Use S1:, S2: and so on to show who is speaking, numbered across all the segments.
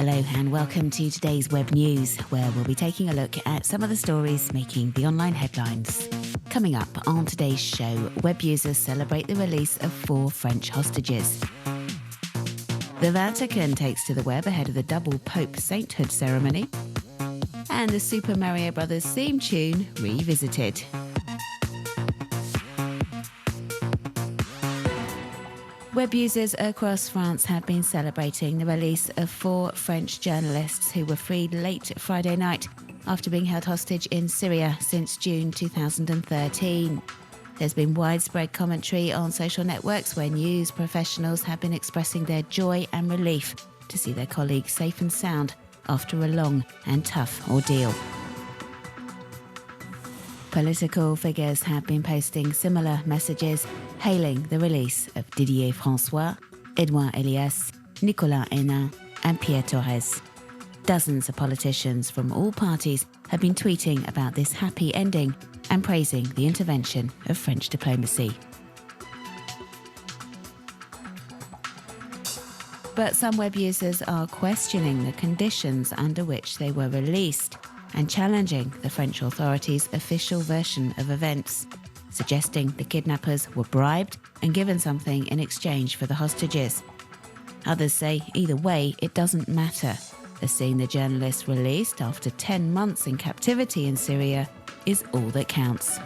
S1: Hello and welcome to today's Web News, where we'll be taking a look at some of the stories making the online headlines. Coming up on today's show, web users celebrate the release of 4 French hostages. The Vatican takes to the web ahead of the double Pope sainthood ceremony. And the Super Mario Bros. Theme tune revisited. Web users across France have been celebrating the release of 4 French journalists who were freed late Friday night after being held hostage in Syria since June 2013. There's been widespread commentary on social networks where news professionals have been expressing their joy and relief to see their colleagues safe and sound after a long and tough ordeal. Political figures have been posting similar messages, hailing the release of Didier François, Edouard Elias, Nicolas Hénin and Pierre Torres. Dozens of politicians from all parties have been tweeting about this happy ending and praising the intervention of French diplomacy. But some web users are questioning the conditions under which they were released and challenging the French authorities' official version of events, suggesting the kidnappers were bribed and given something in exchange for the hostages. Others say either way, it doesn't matter, as seeing the journalists released after 10 months in captivity in Syria is all that counts.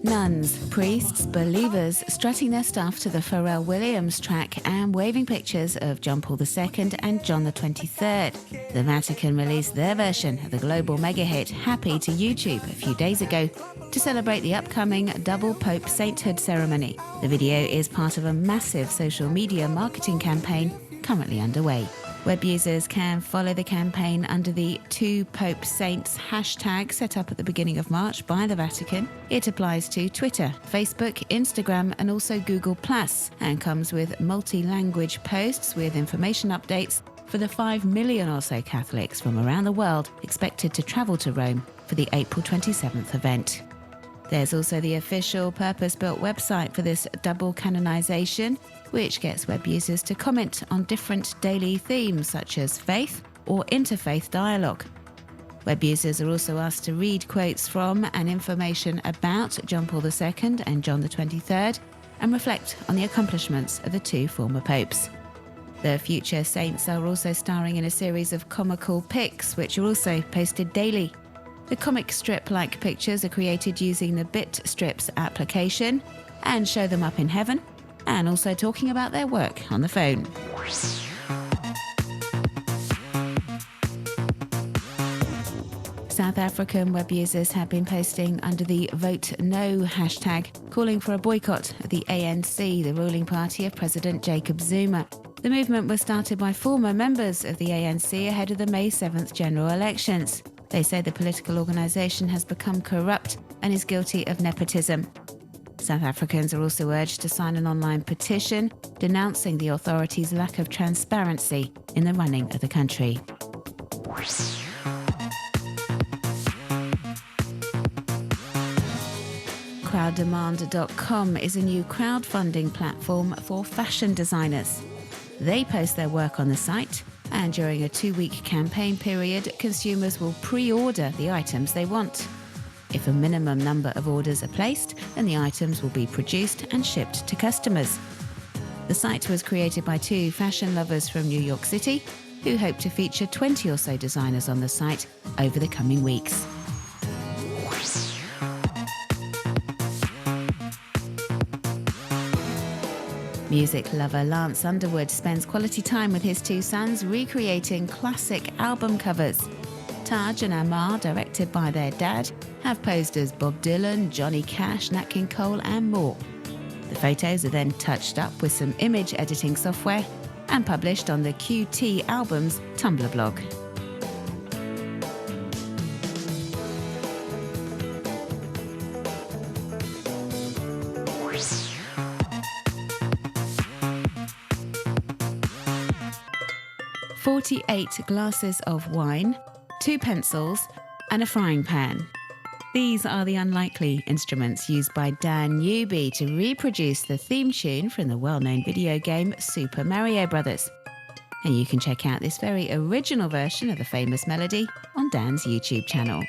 S1: Nuns, priests, believers strutting their stuff to the Pharrell Williams track and waving pictures of John Paul II and John the 23rd. The Vatican released their version of the global mega hit Happy to YouTube a few days ago to celebrate the upcoming double Pope sainthood ceremony. The video is part of a massive social media marketing campaign currently underway. Web users can follow the campaign under the 2 Pope Saints hashtag set up at the beginning of March by the Vatican. It applies to Twitter, Facebook, Instagram and also Google+, and comes with multi-language posts with information updates for the 5 million or so Catholics from around the world expected to travel to Rome for the April 27th event. There's also the official purpose-built website for this double canonization, which gets web users to comment on different daily themes such as faith or interfaith dialogue. Web users are also asked to read quotes from and information about John Paul II and John the 23rd and reflect on the accomplishments of the 2 former popes. The future saints are also starring in a series of comical pics, which are also posted daily. The comic strip-like pictures are created using the BitStrips application and show them up in heaven, and also talking about their work on the phone. South African web users have been posting under the Vote No hashtag, calling for a boycott of the ANC, the ruling party of President Jacob Zuma. The movement was started by former members of the ANC ahead of the May 7th general elections. They say the political organisation has become corrupt and is guilty of nepotism. South Africans are also urged to sign an online petition denouncing the authorities' lack of transparency in the running of the country. Crowdfunding.com is a new crowdfunding platform for fashion designers. They post their work on the site, and during a 2-week campaign period, consumers will pre-order the items they want. If a minimum number of orders are placed, then the items will be produced and shipped to customers. The site was created by 2 fashion lovers from New York City, who hope to feature 20 or so designers on the site over the coming weeks. Music lover Lance Underwoods spends quality time with his 2 sons recreating classic album covers. Taj and Amar, directed by their dad, have posed as Bob Dylan, Johnny Cash, Nat King Cole and more. The photos are then touched up with some image editing software and published on the QT Albums Tumblr blog. "48 glasses of wine, 2 pencils, and a frying pan. These are the unlikely instruments used by Dan Newby to reproduce the theme tune from the well-known video game Super Mario Bros. And you can check out this very original version of the famous melody on Dan's YouTube channel.